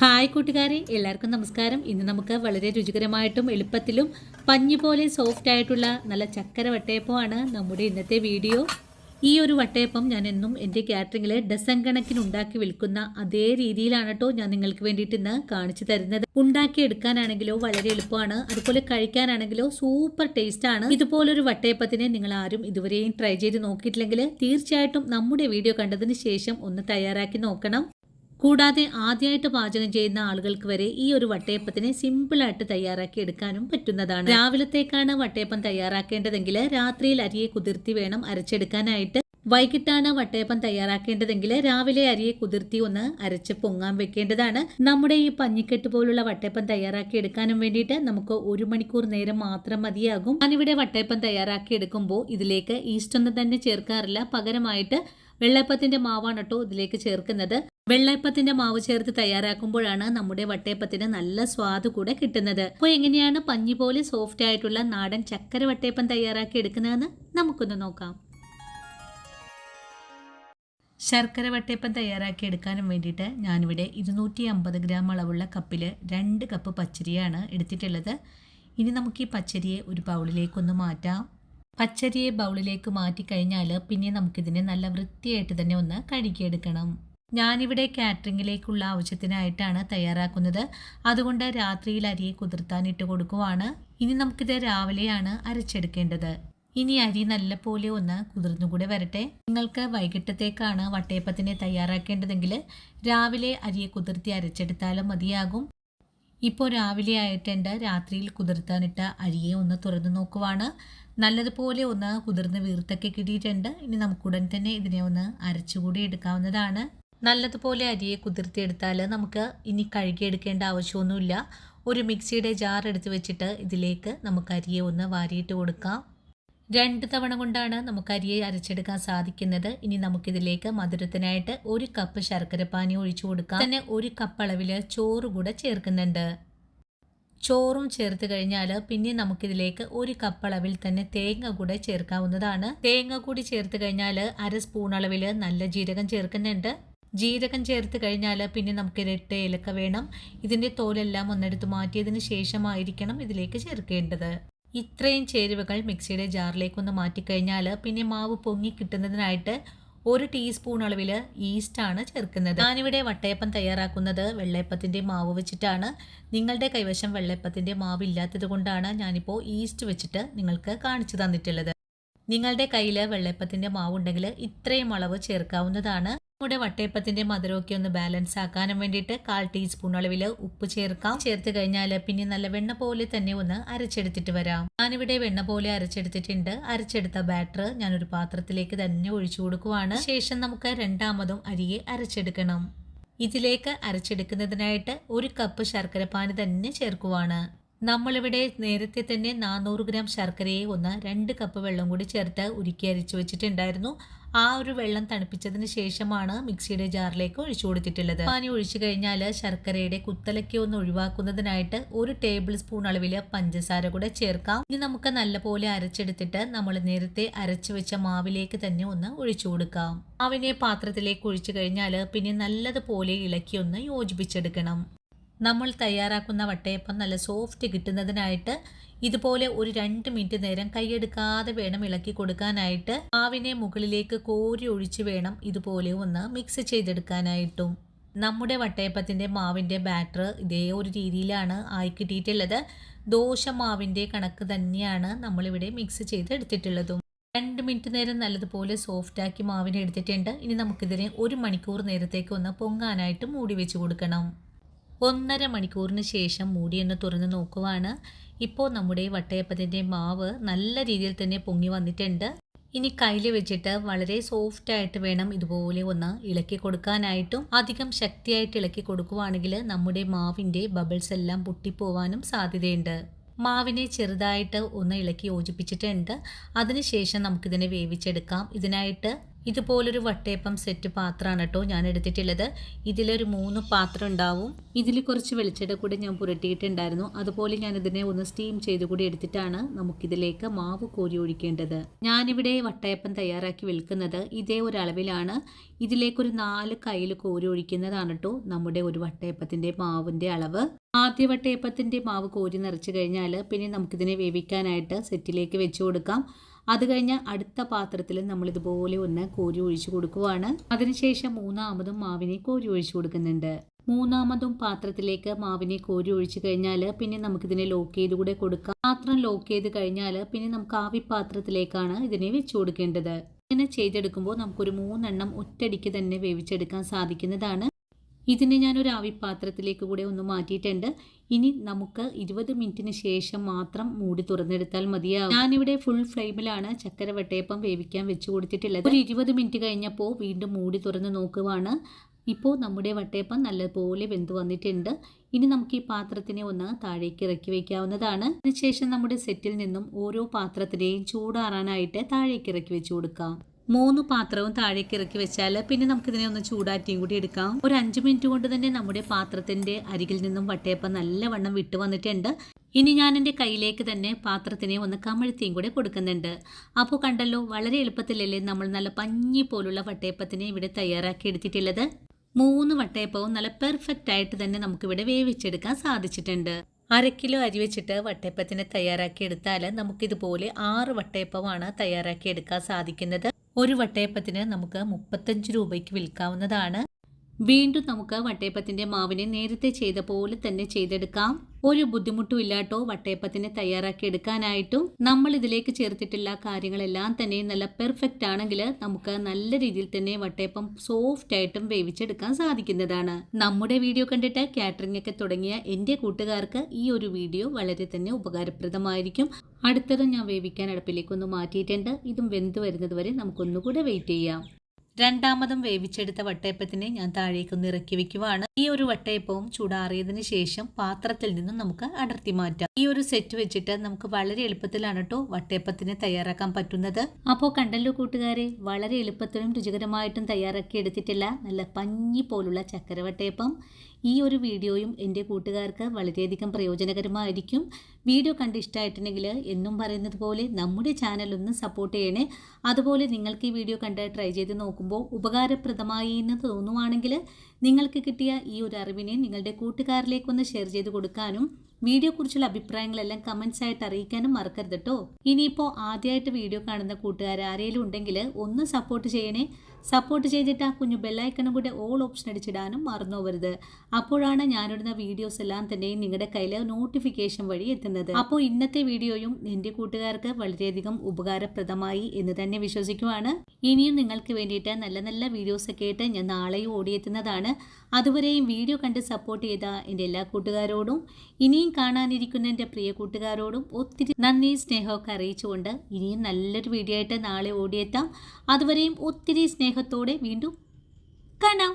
Hi കൂട്ടുകാരെ, എല്ലാവർക്കും നമസ്കാരം. ഇന്ന് നമുക്ക് വളരെ രുചികരമായിട്ടും എളുപ്പത്തിലും പഞ്ഞി പോലെ സോഫ്റ്റ് ആയിട്ടുള്ള നല്ല ചക്കര വട്ടയപ്പമാണ് നമ്മുടെ ഇന്നത്തെ വീഡിയോ. ഈ ഒരു വട്ടയപ്പം ഞാൻ എന്നും എൻ്റെ കാറ്ററിങ്ങിൽ ഡസൻ കണക്കിന് ഉണ്ടാക്കി വിൽക്കുന്ന അതേ രീതിയിലാണ് കേട്ടോ ഞാൻ നിങ്ങൾക്ക് വേണ്ടിയിട്ട് ഇന്ന് കാണിച്ചു തരുന്നത്. ഉണ്ടാക്കിയെടുക്കാനാണെങ്കിലോ വളരെ എളുപ്പമാണ്, അതുപോലെ കഴിക്കാനാണെങ്കിലോ സൂപ്പർ ടേസ്റ്റ് ആണ്. ഇതുപോലൊരു വട്ടയപ്പത്തിനെ നിങ്ങൾ ആരും ഇതുവരെയും ട്രൈ ചെയ്ത് നോക്കിയിട്ടില്ലെങ്കിൽ തീർച്ചയായിട്ടും നമ്മുടെ വീഡിയോ കണ്ടതിന് ശേഷം ഒന്ന് തയ്യാറാക്കി നോക്കണം. കൂടാതെ ആദ്യമായിട്ട് പാചകം ചെയ്യുന്ന ആളുകൾക്ക് വരെ ഈ ഒരു വട്ടയപ്പത്തിനെ സിമ്പിളായിട്ട് തയ്യാറാക്കി എടുക്കാനും പറ്റുന്നതാണ്. രാവിലത്തേക്കാണ് വട്ടയപ്പം തയ്യാറാക്കേണ്ടതെങ്കിൽ രാത്രിയിൽ അരിയെ കുതിർത്തി വേണം അരച്ചെടുക്കാനായിട്ട്. വൈകിട്ടാണ് വട്ടയപ്പം തയ്യാറാക്കേണ്ടതെങ്കിൽ രാവിലെ അരിയെ കുതിർത്തി ഒന്ന് അരച്ച് പൊങ്ങാൻ വെക്കേണ്ടതാണ്. നമ്മുടെ ഈ പഞ്ഞിക്കെട്ട് പോലുള്ള വട്ടയപ്പം തയ്യാറാക്കി എടുക്കാനും വേണ്ടിയിട്ട് നമുക്ക് 1 മണിക്കൂർ നേരം മാത്രം മതിയാകും. ഞാനിവിടെ വട്ടയപ്പം തയ്യാറാക്കി എടുക്കുമ്പോൾ ഇതിലേക്ക് ഈസ്റ്റ് ഒന്നും തന്നെ ചേർക്കാറില്ല. പകരമായിട്ട് വെള്ളയപ്പത്തിന്റെ മാവാണ് കേട്ടോ ഇതിലേക്ക് ചേർക്കുന്നത്. വെള്ളയപ്പത്തിന്റെ മാവ് ചേർത്ത് തയ്യാറാക്കുമ്പോഴാണ് നമ്മുടെ വട്ടയപ്പത്തിന് നല്ല സ്വാദ് കൂടെ കിട്ടുന്നത്. അപ്പോൾ എങ്ങനെയാണ് പഞ്ഞി പോലെ സോഫ്റ്റ് ആയിട്ടുള്ള നാടൻ ചക്കര വട്ടയപ്പം തയ്യാറാക്കി എടുക്കുന്നതെന്ന് നമുക്കൊന്ന് നോക്കാം. ശർക്കര വട്ടയപ്പം തയ്യാറാക്കി എടുക്കാനും വേണ്ടിയിട്ട് ഞാനിവിടെ 250 ഗ്രാം അളവുള്ള കപ്പിൽ 2 കപ്പ് പച്ചരിയാണ് എടുത്തിട്ടുള്ളത്. ഇനി നമുക്ക് ഈ പച്ചരിയെ ഒരു ബൗളിലേക്കൊന്ന് മാറ്റാം. പച്ചരിയെ ബൗളിലേക്ക് മാറ്റിക്കഴിഞ്ഞാൽ പിന്നെ നമുക്കിതിനെ നല്ല വൃത്തിയായിട്ട് തന്നെ ഒന്ന് കഴുകിയെടുക്കണം. ഞാനിവിടെ കാറ്ററിങ്ങിലേക്കുള്ള ആവശ്യത്തിനായിട്ടാണ് തയ്യാറാക്കുന്നത്. അതുകൊണ്ട് രാത്രിയിൽ അരിയെ കുതിർത്താനിട്ട് കൊടുക്കുവാണ്. ഇനി നമുക്കിത് രാവിലെയാണ് അരച്ചെടുക്കേണ്ടത്. ഇനി അരി നല്ലപോലെ ഒന്ന് കുതിർന്നുകൂടെ വരട്ടെ. നിങ്ങൾക്ക് വൈകിട്ടത്തേക്കാണ് വട്ടയപ്പത്തിനെ തയ്യാറാക്കേണ്ടതെങ്കിൽ രാവിലെ അരിയെ കുതിർത്തി അരച്ചെടുത്താലും മതിയാകും. ഇപ്പോൾ രാവിലെ ആയിട്ടുണ്ട്. രാത്രിയിൽ കുതിർത്താനിട്ട അരിയെ ഒന്ന് തുറന്നു നോക്കുവാണ്. നല്ലതുപോലെ ഒന്ന് കുതിർന്ന് വീർത്തൊക്കെ കിട്ടിയിട്ടുണ്ട്. ഇനി നമുക്കുടൻ തന്നെ ഇതിനെ ഒന്ന് അരച്ചുകൂടി എടുക്കാവുന്നതാണ്. നല്ലതുപോലെ അരിയെ കുതിർത്തിയെടുത്താൽ നമുക്ക് ഇനി കഴുകിയെടുക്കേണ്ട ആവശ്യമൊന്നുമില്ല. ഒരു മിക്സിയുടെ ജാർ എടുത്ത് വെച്ചിട്ട് ഇതിലേക്ക് നമുക്ക് അരിയെ ഒന്ന് വാരിയിട്ട് കൊടുക്കാം. 2 തവണ കൊണ്ടാണ് നമുക്ക് അരിയെ അരച്ചെടുക്കാൻ സാധിക്കുന്നത്. ഇനി നമുക്കിതിലേക്ക് മധുരത്തിനായിട്ട് 1 കപ്പ് ശർക്കരപ്പാനി ഒഴിച്ചു കൊടുക്കാം. തന്നെ 1 കപ്പ് അളവിൽ ചോറ് കൂടെ ചേർക്കുന്നുണ്ട്. ചോറും ചേർത്ത് കഴിഞ്ഞാൽ പിന്നെ നമുക്കിതിലേക്ക് 1 കപ്പ് അളവിൽ തന്നെ തേങ്ങ കൂടെ ചേർക്കാവുന്നതാണ്. തേങ്ങ കൂടി ചേർത്ത് കഴിഞ്ഞാൽ 1/2 സ്പൂൺ അളവിൽ നല്ല ജീരകം ചേർക്കുന്നുണ്ട്. ജീരകം ചേർത്ത് കഴിഞ്ഞാൽ പിന്നെ നമുക്ക് 8 ഏലക്ക വേണം. ഇതിൻ്റെ തോലെല്ലാം ഒന്നെടുത്ത് മാറ്റിയതിന് ശേഷമായിരിക്കണം ഇതിലേക്ക് ചേർക്കേണ്ടത്. ഇത്രയും ചേരുവകൾ മിക്സിയുടെ ജാറിലേക്കൊന്ന് മാറ്റിക്കഴിഞ്ഞാൽ പിന്നെ മാവ് പൊങ്ങി കിട്ടുന്നതിനായിട്ട് 1 ടീസ്പൂൺ അളവിൽ ഈസ്റ്റാണ് ചേർക്കുന്നത്. ഞാനിവിടെ വട്ടയപ്പം തയ്യാറാക്കുന്നത് വെള്ളയപ്പത്തിൻ്റെ മാവ് വെച്ചിട്ടാണ്. നിങ്ങളുടെ കൈവശം വെള്ളയപ്പത്തിൻ്റെ മാവ് ഇല്ലാത്തത് കൊണ്ടാണ് ഞാനിപ്പോൾ ഈസ്റ്റ് വെച്ചിട്ട് നിങ്ങൾക്ക് കാണിച്ചു തന്നിട്ടുള്ളത്. നിങ്ങളുടെ കയ്യിൽ വെള്ളയപ്പത്തിൻ്റെ മാവ് ഉണ്ടെങ്കിൽ ഇത്രയും അളവ് ചേർക്കാവുന്നതാണ്. നമ്മുടെ വട്ടയപ്പത്തിന്റെ മധുരമൊക്കെ ഒന്ന് ബാലൻസ് ആക്കാനും വേണ്ടിയിട്ട് 1/4 ടീസ്പൂൺ അളവിൽ ഉപ്പ് ചേർക്കാം. ചേർത്ത് കഴിഞ്ഞാൽ പിന്നെ നല്ല വെണ്ണ പോലെ തന്നെ ഒന്ന് അരച്ചെടുത്തിട്ട് വരാം. ഞാനിവിടെ വെണ്ണ പോലെ അരച്ചെടുത്തിട്ടുണ്ട്. അരച്ചെടുത്ത ബാറ്റർ ഞാനൊരു പാത്രത്തിലേക്ക് തന്നെ ഒഴിച്ചു കൊടുക്കുവാണ്. ശേഷം നമുക്ക് രണ്ടാമതും അരിയെ അരച്ചെടുക്കണം. ഇതിലേക്ക് അരച്ചെടുക്കുന്നതിനായിട്ട് 1 കപ്പ് ശർക്കരപ്പാനി തന്നെ ചേർക്കുവാണ്. നമ്മളിവിടെ നേരത്തെ തന്നെ 400 ഗ്രാം ശർക്കരയെ 2 കപ്പ് വെള്ളം കൂടി ചേർത്ത് ഉരുക്കി അരിച്ചു വെച്ചിട്ടുണ്ടായിരുന്നു. ആ ഒരു വെള്ളം തണുപ്പിച്ചതിന് ശേഷമാണ് മിക്സിയുടെ ജാറിലേക്ക് ഒഴിച്ചു കൊടുത്തിട്ടുള്ളത്. പാനി ഒഴിച്ചു കഴിഞ്ഞാൽ ശർക്കരയുടെ കുത്തലൊക്കെ ഒന്ന് ഒഴിവാക്കുന്നതിനായിട്ട് 1 ടേബിൾ സ്പൂൺ അളവിൽ പഞ്ചസാര കൂടെ ചേർക്കാം. ഇനി നമുക്ക് നല്ലപോലെ അരച്ചെടുത്തിട്ട് നമ്മൾ നേരത്തെ അരച്ചു വെച്ച മാവിലേക്ക് തന്നെ ഒന്ന് ഒഴിച്ചു കൊടുക്കാം. മാവിനെ പാത്രത്തിലേക്ക് ഒഴിച്ചു കഴിഞ്ഞാൽ പിന്നെ നല്ലതുപോലെ ഇളക്കി ഒന്ന് യോജിപ്പിച്ചെടുക്കണം. നമ്മൾ തയ്യാറാക്കുന്ന വട്ടയപ്പം നല്ല സോഫ്റ്റ് കിട്ടുന്നതിനായിട്ട് ഇതുപോലെ ഒരു 2 മിനിറ്റ് നേരം കൈയെടുക്കാതെ വേണം ഇളക്കി കൊടുക്കാനായിട്ട്. മാവിനെ മുകളിലേക്ക് കോരി ഒഴിച്ച് വേണം ഇതുപോലെ ഒന്ന് മിക്സ് ചെയ്തെടുക്കാനായിട്ടും. നമ്മുടെ വട്ടയപ്പത്തിൻ്റെ മാവിൻ്റെ ബാറ്റർ ഇതേ ഒരു രീതിയിലാണ് ആയി കിട്ടിയിട്ടുള്ളത്. ദോശ മാവിൻ്റെ കണക്ക് തന്നെയാണ് നമ്മളിവിടെ മിക്സ് ചെയ്തെടുത്തിട്ടുള്ളതും. 2 മിനിറ്റ് നേരം നല്ലതുപോലെ സോഫ്റ്റാക്കി മാവിനെ എടുത്തിട്ടുണ്ട്. ഇനി നമുക്കിതിനെ 1 മണിക്കൂർ നേരത്തേക്ക് ഒന്ന് പൊങ്ങാനായിട്ട് മൂടി വെച്ച് കൊടുക്കണം. 1.5 മണിക്കൂറിന് ശേഷം മൂടിയൊന്ന് തുറന്ന് നോക്കുവാണ്. ഇപ്പോൾ നമ്മുടെ വട്ടയപ്പത്തിൻ്റെ മാവ് നല്ല രീതിയിൽ തന്നെ പൊങ്ങി വന്നിട്ടുണ്ട്. ഇനി കയ്യിൽ വെച്ചിട്ട് വളരെ സോഫ്റ്റായിട്ട് വേണം ഇതുപോലെ ഒന്ന് ഇളക്കി കൊടുക്കാനായിട്ടും. അധികം ശക്തിയായിട്ട് ഇളക്കി കൊടുക്കുവാണെങ്കിൽ നമ്മുടെ മാവിൻ്റെ ബബിൾസ് എല്ലാം പൊട്ടിപ്പോവാനും സാധ്യതയുണ്ട്. മാവിനെ ചെറുതായിട്ട് ഒന്ന് ഇളക്കി യോജിപ്പിച്ചിട്ടുണ്ട്. അതിനുശേഷം നമുക്കിതിനെ വേവിച്ചെടുക്കാം. ഇതിനായിട്ട് ഇതുപോലൊരു വട്ടയപ്പം സെറ്റ് പാത്രമാണ് കേട്ടോ ഞാൻ എടുത്തിട്ടുള്ളത്. ഇതിലൊരു 3 പാത്രം ഉണ്ടാവും. ഇതിൽ കുറച്ച് വെളിച്ചെണ്ണ കൂടി ഞാൻ പുരട്ടിയിട്ടുണ്ടായിരുന്നു. അതുപോലെ ഞാൻ ഇതിനെ ഒന്ന് സ്റ്റീം ചെയ്ത് കൂടി എടുത്തിട്ടാണ് നമുക്കിതിലേക്ക് മാവ് കോരി ഒഴിക്കേണ്ടത്. ഞാനിവിടെ വട്ടയപ്പം തയ്യാറാക്കി വിൽക്കുന്നത് ഇതേ ഒരു അളവിലാണ്. ഇതിലേക്കൊരു 4 കയ്യിൽ കോരി ഒഴിക്കുന്നതാണ് കേട്ടോ നമ്മുടെ ഒരു വട്ടയപ്പത്തിൻ്റെ മാവിൻ്റെ അളവ്. ആദ്യ വട്ടയപ്പത്തിൻ്റെ മാവ് കോരി നിറച്ച് കഴിഞ്ഞാൽ പിന്നെ നമുക്കിതിനെ വേവിക്കാനായിട്ട് സെറ്റിലേക്ക് വെച്ച് കൊടുക്കാം. അത് കഴിഞ്ഞ് അടുത്ത പാത്രത്തിൽ നമ്മൾ ഇതുപോലെ ഒന്ന് കോരി ഒഴിച്ചു കൊടുക്കുവാണ്. അതിനുശേഷം മൂന്നാമതും മാവിനെ കോരി ഒഴിച്ചു കൊടുക്കുന്നുണ്ട്. മൂന്നാമതും പാത്രത്തിലേക്ക് മാവിനെ കോരി ഒഴിച്ചു കഴിഞ്ഞാൽ പിന്നെ നമുക്കിതിനെ ലോക്ക് ചെയ്ത് കൂടെ കൊടുക്കാം. പാത്രം ലോക്ക് ചെയ്ത് കഴിഞ്ഞാൽ പിന്നെ നമുക്ക് ആവി പാത്രത്തിലേക്കാണ് ഇതിനെ വെച്ചു കൊടുക്കേണ്ടത്. ഇങ്ങനെ ചെയ്തെടുക്കുമ്പോൾ നമുക്കൊരു 3 എണ്ണം ഒറ്റയടിക്ക് തന്നെ വേവിച്ചെടുക്കാൻ സാധിക്കുന്നതാണ്. ഇതിനെ ഞാനൊരു ആവിപ്പാത്രത്തിലേക്ക് കൂടെ ഒന്ന് മാറ്റിയിട്ടുണ്ട്. ഇനി നമുക്ക് 20 മിനിറ്റിന് ശേഷം മാത്രം മൂടി തുറന്നെടുത്താൽ മതിയാവും. ഞാനിവിടെ ഫുൾ ഫ്ലെയിമിലാണ് ചക്കര വട്ടയപ്പം വേവിക്കാൻ വെച്ച് കൊടുത്തിട്ടുള്ളത്. ഒരു 20 മിനിറ്റ് കഴിഞ്ഞപ്പോൾ വീണ്ടും മൂടി തുറന്ന് നോക്കുവാണ്. ഇപ്പോൾ നമ്മുടെ വട്ടയപ്പം നല്ലപോലെ വെന്ത് വന്നിട്ടുണ്ട്. ഇനി നമുക്ക് ഈ പാത്രത്തിനെ ഒന്ന് താഴേക്ക് ഇറക്കി വയ്ക്കാവുന്നതാണ്. അതിനുശേഷം നമ്മുടെ സെറ്റിൽ നിന്നും ഓരോ പാത്രത്തിനെയും ചൂടാറാനായിട്ട് താഴേക്ക് ഇറക്കി വെച്ച് കൊടുക്കാം. 3 പാത്രവും താഴേക്ക് ഇറക്കി വെച്ചാൽ പിന്നെ നമുക്കിതിനെ ഒന്ന് ചൂടാറ്റിയും കൂടി എടുക്കാം. ഒരു 5 മിനിറ്റ് കൊണ്ട് തന്നെ നമ്മുടെ പാത്രത്തിൻ്റെ അരികിൽ നിന്നും വട്ടയപ്പം നല്ലവണ്ണം വിട്ട് വന്നിട്ടുണ്ട്. ഇനി ഞാൻ എൻ്റെ കയ്യിലേക്ക് തന്നെ പാത്രത്തിനെ ഒന്ന് കമഴ്ത്തിയും കൂടെ കൊടുക്കുന്നുണ്ട്. അപ്പോൾ കണ്ടല്ലോ, വളരെ എളുപ്പത്തിലല്ലേ നമ്മൾ നല്ല പഞ്ഞി പോലുള്ള വട്ടയപ്പത്തിനെ ഇവിടെ തയ്യാറാക്കി എടുത്തിട്ടുള്ളത്. 3 വട്ടയപ്പവും നല്ല പെർഫെക്റ്റ് ആയിട്ട് തന്നെ നമുക്കിവിടെ വേവിച്ചെടുക്കാൻ സാധിച്ചിട്ടുണ്ട്. 1/2 കിലോ അരി വെച്ചിട്ട് വട്ടയപ്പത്തിന് തയ്യാറാക്കി എടുത്താൽ നമുക്കിതുപോലെ 6 വട്ടയപ്പമാണ് തയ്യാറാക്കി എടുക്കാൻ സാധിക്കുന്നത്. ഒരു വട്ടയപ്പത്തിന് നമുക്ക് 35 രൂപയ്ക്ക് വിൽക്കാവുന്നതാണ്. വീണ്ടും നമുക്ക് വട്ടയപ്പത്തിൻ്റെ മാവിനെ നേരത്തെ ചെയ്ത പോലെ തന്നെ ചെയ്തെടുക്കാം. ഒരു ബുദ്ധിമുട്ടും ഇല്ലാട്ടോ വട്ടയപ്പത്തിന് തയ്യാറാക്കി എടുക്കാനായിട്ടും. നമ്മൾ ഇതിലേക്ക് ചേർത്തിട്ടുള്ള കാര്യങ്ങളെല്ലാം തന്നെ നല്ല പെർഫെക്റ്റ് ആണെങ്കിൽ നമുക്ക് നല്ല രീതിയിൽ തന്നെ വട്ടയപ്പം സോഫ്റ്റ് ആയിട്ടും വേവിച്ചെടുക്കാൻ സാധിക്കുന്നതാണ്. നമ്മുടെ വീഡിയോ കണ്ടിട്ട് കാറ്ററിംഗ് ഒക്കെ തുടങ്ങിയ എൻ്റെ കൂട്ടുകാർക്ക് ഈ ഒരു വീഡിയോ വളരെ തന്നെ ഉപകാരപ്രദമായിരിക്കും. അടുത്തതും ഞാൻ വേവിക്കാൻ അടുപ്പിലേക്കൊന്ന് മാറ്റിയിട്ടുണ്ട്. ഇതും വെന്ത് വരുന്നത് വരെ നമുക്കൊന്നുകൂടെ വെയിറ്റ് ചെയ്യാം. രണ്ടാമതും വേവിച്ചെടുത്ത വട്ടയപ്പത്തിനെ ഞാൻ താഴേക്കൊന്ന് ഇറക്കി വെക്കുവാണ്. ഈ ഒരു വട്ടയപ്പവും ചൂടാറിയതിന് ശേഷം പാത്രത്തിൽ നിന്നും നമുക്ക് അടർത്തി മാറ്റാം. ഈ ഒരു സെറ്റ് വെച്ചിട്ട് നമുക്ക് വളരെ എളുപ്പത്തിലാണ് കേട്ടോ വട്ടയപ്പത്തിന് തയ്യാറാക്കാൻ പറ്റുന്നത്. അപ്പോൾ കണ്ടല്ലോ കൂട്ടുകാരെ, വളരെ എളുപ്പത്തിലും രുചികരമായിട്ടും തയ്യാറാക്കി എടുത്തിട്ടില്ല നല്ല പഞ്ഞി പോലുള്ള ചക്കര വട്ടയപ്പം. ഈ ഒരു വീഡിയോയും എൻ്റെ കൂട്ടുകാർക്ക് വളരെയധികം പ്രയോജനകരമായിരിക്കും. വീഡിയോ കണ്ട് ഇഷ്ടമായിട്ടുണ്ടെങ്കിൽ എന്നും പറയുന്നത് പോലെ നമ്മുടെ ചാനൽ ഒന്ന് സപ്പോർട്ട് ചെയ്യണേ. അതുപോലെ നിങ്ങൾക്ക് ഈ വീഡിയോ കണ്ട് ട്രൈ ചെയ്ത് നോക്കുമ്പോൾ ഉപകാരപ്രദമായി എന്ന് തോന്നുവാണെങ്കിൽ നിങ്ങൾക്ക് കിട്ടിയ ഈ ഒരു അറിവിനെ നിങ്ങളുടെ കൂട്ടുകാരിലേക്കൊന്ന് ഷെയർ ചെയ്ത് കൊടുക്കാനും വീഡിയോയെക്കുറിച്ചുള്ള അഭിപ്രായങ്ങളെല്ലാം കമൻസ് ആയിട്ട് അറിയിക്കാനും മറക്കരുത് കേട്ടോ. ഇനിയിപ്പോൾ ആദ്യമായിട്ട് വീഡിയോ കാണുന്ന കൂട്ടുകാർ ആരെങ്കിലും ഉണ്ടെങ്കിൽ ഒന്ന് സപ്പോർട്ട് ചെയ്യണേ. സപ്പോർട്ട് ചെയ്തിട്ട് ആ കുഞ്ഞു ബെല്ലൈക്കണും കൂടെ ഓൾ ഓപ്ഷൻ അടിച്ചിടാനും മറന്നു പോകരുത്. അപ്പോഴാണ് ഞാനിടുന്ന വീഡിയോസ് എല്ലാം തന്നെ നിങ്ങളുടെ കയ്യിൽ നോട്ടിഫിക്കേഷൻ വഴി എത്തുന്നത്. അപ്പോൾ ഇന്നത്തെ വീഡിയോയും എൻ്റെ കൂട്ടുകാർക്ക് വളരെയധികം ഉപകാരപ്രദമായി എന്ന് തന്നെ വിശ്വസിക്കുവാണ്. ഇനിയും നിങ്ങൾക്ക് വേണ്ടിയിട്ട് നല്ല നല്ല വീഡിയോസ് ഒക്കെ ആയിട്ട് ഞാൻ നാളെയും ഓടിയെത്തുന്നതാണ്. അതുവരെയും വീഡിയോ കണ്ട് സപ്പോർട്ട് ചെയ്ത എൻ്റെ എല്ലാ കൂട്ടുകാരോടും ഇനിയും കാണാനിരിക്കുന്ന എൻ്റെ പ്രിയ കൂട്ടുകാരോടും ഒത്തിരി നന്ദി സ്നേഹമൊക്കെ അറിയിച്ചുകൊണ്ട് ഇനിയും നല്ലൊരു വീഡിയോ ആയിട്ട് നാളെ ഓടിയെത്താം. അതുവരെയും ഒത്തിരി സ്നേഹത്തോടെ വീണ്ടും കാണാം.